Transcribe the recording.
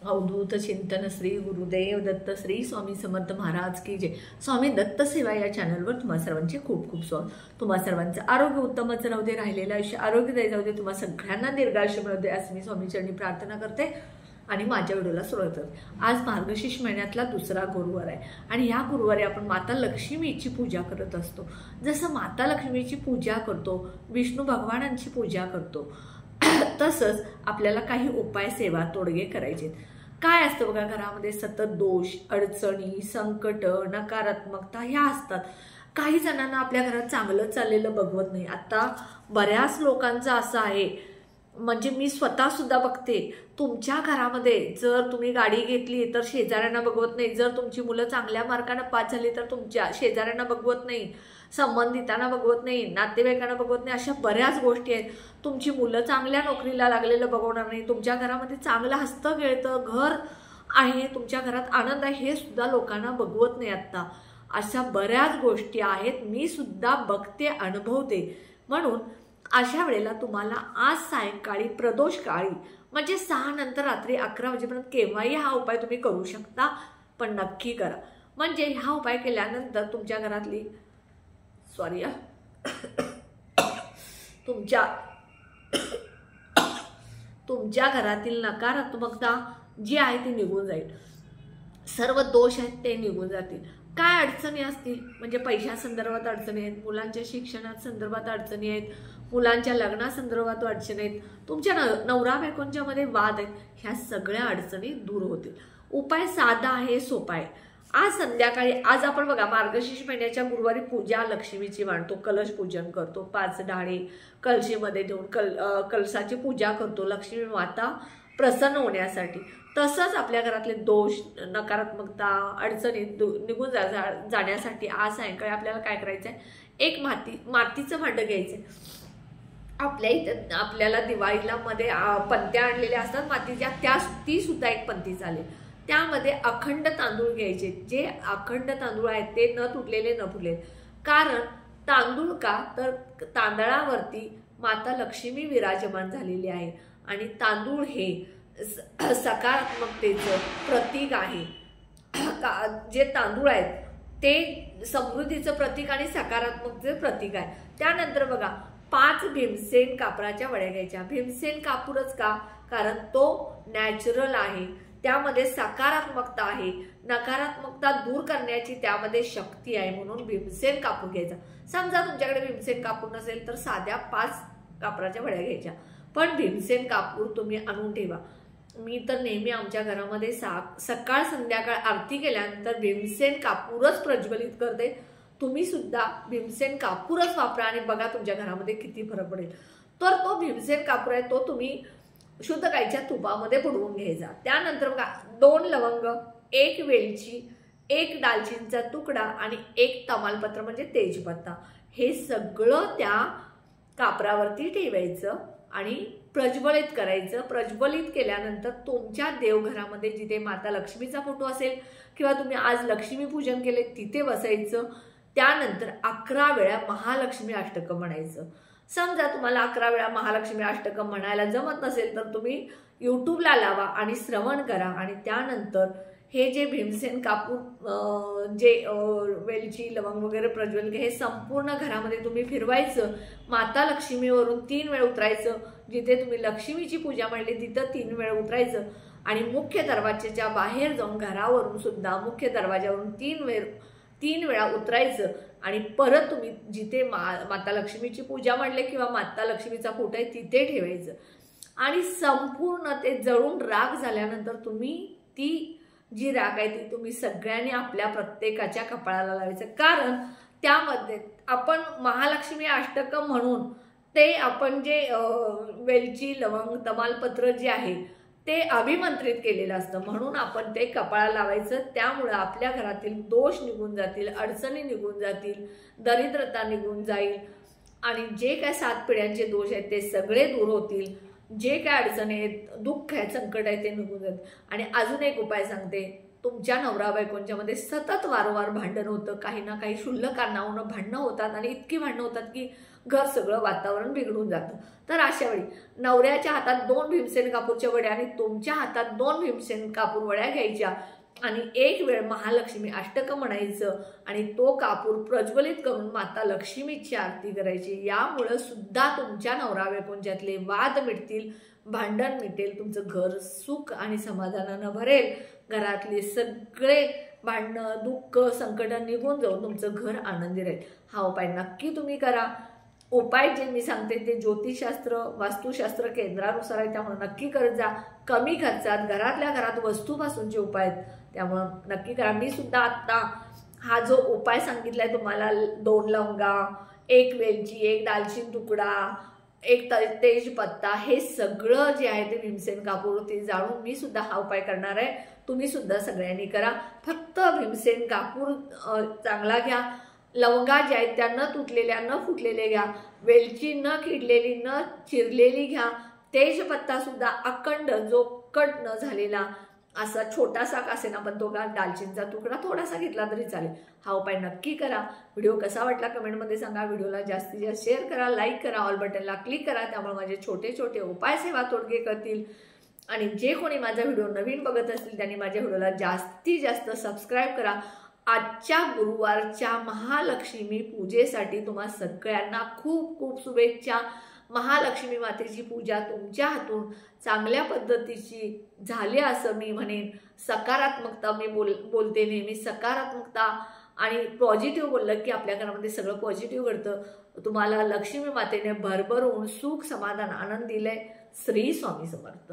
अवधूत चिंतन श्री गुरुदेव दत्त श्री स्वामी समर्थ महाराज की जय। स्वामी दत्त सेवा या चॅनलवर तुम्हा सर्वांचे खूप खूप स्वागत। तुम्हा सर्वांचं आरोग्य उत्तमच राहू दे, राहिलेलं आयुष्य आरोग्यदायी जाऊ दे, तुम्हा सगळ्यांना दीर्घायुष्य मिळू दे असं मी स्वामी चरणी प्रार्थना करते आणि माझ्या व्हिडिओला सुरुवात करते। आज मार्गशीर्ष महिन्यातला दुसरा गुरुवार आहे आणि या गुरुवारी आपण माता लक्ष्मीची पूजा करत असतो। जसं माता लक्ष्मीची पूजा करतो, विष्णू भगवानांची पूजा करतो, तसंच आपल्याला काही उपाय सेवा तोडगे करायचे। काय असतं बघा, घरामध्ये सतत दोष, अडचणी, संकट, नकारात्मकता ह्या असतात। काही जणांना आपल्या घरात चांगलं चाललेलं बघवत नाही। आता बऱ्याच लोकांचं असं आहे, म्हणजे मी स्वतः सुद्धा बघते, तुमच्या घरामध्ये जर तुम्ही गाडी घेतली तर शेजाऱ्यांना बघवत नाही, जर तुमची मुलं चांगल्या मार्काने पास झाली तर तुमच्या शेजाऱ्यांना बघवत नाही, संबंधितांना बघवत नाही, नातेवाईकांना बघवत नाही। अशा बऱ्याच गोष्टी आहेत। तुमची मुलं चांगल्या नोकरीला लागलेलं बघवणार नाही, तुमच्या घरामध्ये चांगलं हसतं खेळतं घर आहे, तुमच्या घरात आनंद आहे, हे सुद्धा लोकांना बघवत नाही। आता अशा बऱ्याच गोष्टी आहेत, मी सुद्धा बघते, अनुभवते। म्हणून अशा वेळेला तुम्हाला आज सायंकाळी प्रदोष काळी म्हणजे 6 नंतर रात्री 11 वाजेपर्यंत केव्हाही हा उपाय तुम्ही करू शकता, पण नक्की करा। म्हणजे हा उपाय केल्यानंतर तुमच्या घरातली तुमच्या घरातील नकारात्मकता जी आहे ती निघून जाईल, सर्व दोष आहेत ते निघून जातील। काय अडचणी असतील म्हणजे पैशासंदर्भात अडचणी आहेत, मुलांच्या शिक्षणात संदर्भात अडचणी आहेत, मुलांच्या लग्नासंदर्भात अडचणी आहेत, तुमच्या नवरा बायकोंच्या मध्ये वाद आहेत, ह्या सगळ्या अडचणी दूर होतील। उपाय साधा आहे, सोपा आहे। आज संध्याकाळी आज आपण बघा मार्गशीर्ष महिन्याच्या गुरुवारी पूजा लक्ष्मीची मांडतो, कलश पूजन करतो, 5 डाळे कलशीमध्ये ठेवून कलशाची पूजा करतो लक्ष्मी माता प्रसन्न होण्यासाठी। तसंच आपल्या घरातले दोष, नकारात्मकता, अडचणी निघून जाण्यासाठी आज सायंकाळी आपल्याला काय करायचं आहे, एक मातीचं भांडं घ्यायचं। आपल्या इथं आपल्याला दिवाळीला मध्ये पंत्या आणलेल्या असतात मातीच्या, ती सुद्धा एक पंती चालेल। त्यामध्ये अखंड तांदूळ घ्यायचे, जे अखंड तांदूळ आहेत ते न तुटलेले न फुटलेले। कारण तांदूळ का तर तांदळावरती माता लक्ष्मी विराजमान झालेली आहे आणि तांदूळ हे सकारात्मकतेचं प्रतीक आहे। जे तांदूळ आहेत ते समृद्धीचं प्रतीक आणि सकारात्मकतेचं प्रतीक आहे। त्यानंतर बघा 5 भीमसेन कापराच्या वड्या घ्यायच्या। भीमसेन कापूरच का, कारण तो नॅचरल आहे, त्यामध्ये सकारात्मकता आहे, नकारात्मकता दूर करण्याची त्यामध्ये शक्ती आहे, म्हणून भीमसेन कापूर घ्यायचा। समजा तुमच्याकडे भीमसेन कापूर नसेल तर साध्या 5 कापराच्या वड्या घ्यायच्या, पण भीमसेन कापूर तुम्ही आणून ठेवा। मी तर नेहमी आमच्या घरामध्ये सकाळ संध्याकाळ आरती केल्यानंतर भीमसेन कापूरच प्रज्वलित करते। तुम्ही सुद्धा भीमसेन कापूरच वापरा आणि बघा तुमच्या घरामध्ये किती फरक पडेल। तर तो भीमसेन कापूर आहे तो तुम्ही शुद्ध गाईच्या तुपामध्ये बुडवून घ्यायचा। त्यानंतर बघा 2 लवंग, 1 वेलची, 1 दालचिनीचा तुकडा आणि 1 तमालपत्र म्हणजे तेजपत्ता, हे सगळं त्या कापरावरती ठेवायचं आणि प्रज्वलित करायचं। प्रज्वलित केल्यानंतर तुमच्या देवघरामध्ये जिथे माता लक्ष्मीचा फोटो असेल किंवा तुम्ही आज लक्ष्मी पूजन केले तिथे बसायचं। त्यानंतर 11 वेळा महालक्ष्मी अष्टकं म्हणायचं। समजा तुम्हाला 11 वेळा महालक्ष्मी अष्टकं म्हणायला जमत नसेल तर तुम्ही यूट्यूबला लावा आणि श्रवण करा आणि त्यानंतर हे जे भीमसेन कापूर, जे वेलची, लवंग वगैरे प्रज्वलित हे संपूर्ण घरामध्ये तुम्ही फिरवायचं। माता लक्ष्मीवरून 3 वेळ उतरायचं, जिथे तुम्ही लक्ष्मीची पूजा मांडली तिथं 3 वेळ उतरायचं आणि मुख्य दरवाजाच्या बाहेर जाऊन घरावरून सुद्धा मुख्य दरवाजावरून 3 वेळा उतरायचं आणि परत तुम्ही जिथे माता लक्ष्मीची पूजा मांडली किंवा माता लक्ष्मीचा फोटो आहे तिथे ठेवायचं आणि संपूर्ण ते जळून राख झाल्यानंतर तुम्ही ती जी राख आहे ती तुम्ही सगळ्यांनी आपल्या प्रत्येकाच्या कपाळाला लावायचं। कारण त्यामध्ये आपण महालक्ष्मी अष्टकं म्हणून ते आपण जे वेलची, लवंग, तमालपत्र जे आहे ते अभिमंत्रित केलेलं असतं, म्हणून आपण ते कपाळाला लावायचं। त्यामुळे आपल्या घरातील दोष निघून जातील, अडचणी निघून जातील, दरिद्रता निघून जाईल आणि जे काय 7 पिढ्यांचे दोष आहेत ते सगळे दूर होतील। जे काय अडचणी आहेत, दुःख आहे, संकट आहे ते निघून जात। आणि अजून एक उपाय सांगते, तुमच्या नवरा बायकोंच्या मध्ये सतत वारंवार भांडण होतं, काही ना काही क्षुल्लक कारणावरून भांडणं होतात आणि इतकी भांडणं होतात की घर सगळं वातावरण बिघडून जातं. तर अशा वेळी नवऱ्याच्या हातात 2 भीमसेन कापूरच्या वड्या आणि तुमच्या हातात 2 भीमसेन कापूर वड्या घ्यायच्या आणि एक वेळ महालक्ष्मी अष्टक म्हणायचं आणि तो कापूर प्रज्वलित करून माता लक्ष्मीची आरती करायची. यामुळे सुद्धा तुमच्या नवरा बायकोंच्यातले वाद मिटतील, भांडण मिटेल, तुमचं घर सुख आणि समाधानानं भरेल, घरातले सगळे भांडणं दुःख संकट निघून जाऊन तुमचं घर आनंदी राहील. हा उपाय नक्की तुम्ही करा. उपाय जे मी सांगते ते ज्योतिषशास्त्र वास्तुशास्त्र केंद्रानुसार आहे, त्यामुळे नक्की करत जा. कमी खर्चात घरातल्या घरात वस्तूपासूनचे उपाय आहेत, त्यामुळं नक्की करा. मी सुद्धा आत्ता हा जो उपाय सांगितलाय तुम्हाला 2 लवंगा, 1 वेलची, 1 दालचिनी तुकडा, 1 तेजपत्ता, हे सगळं जे आहे ते भीमसेन कापूर ते जाळून मी सुद्धा हा उपाय करणार आहे. तुम्ही सुद्धा सगळ्यांनी करा. फक्त भीमसेन कापूर चांगला घ्या. लवंगा ज्या आहेत त्या न तुटलेल्या न फुटलेल्या घ्या. वेलची न किडलेली न चिरलेली घ्या. तेजपत्ता सुद्धा अखंड जो कट न झालेला असा छोटासा असेना पण तो दालचिनीचा तुकडा थोडासा घेतला तरी चालेल. हा उपाय नक्की करा. व्हिडिओ कसा वाटला कमेंटमध्ये सांगा. व्हिडिओला जास्तीत जास्त शेअर करा, लाईक करा, ऑल बटनला क्लिक करा, त्यामुळे माझे छोटे छोटे उपाय सेवा तोडगे करतील. आणि जे कोणी माझा व्हिडिओ नवीन बघत असतील त्यांनी माझ्या व्हिडिओला जास्तीत जास्त सबस्क्राईब करा. आजच्या गुरुवारच्या महालक्ष्मी पूजेसाठी तुम्हा सगळ्यांना खूप खूप शुभेच्छा. महालक्ष्मी मातेची पूजा तुमच्या हातून चांगल्या पद्धतीची झाली असं मी म्हणेन. सकारात्मकता मी बोलते नेहमी. सकारात्मकता आणि पॉझिटिव्ह बोललं की आपल्या घरामध्ये सगळं पॉझिटिव्ह घडतं. तुम्हाला लक्ष्मी मातेने भरभरून सुख समाधान आनंद दिलंय. श्री स्वामी समर्थ.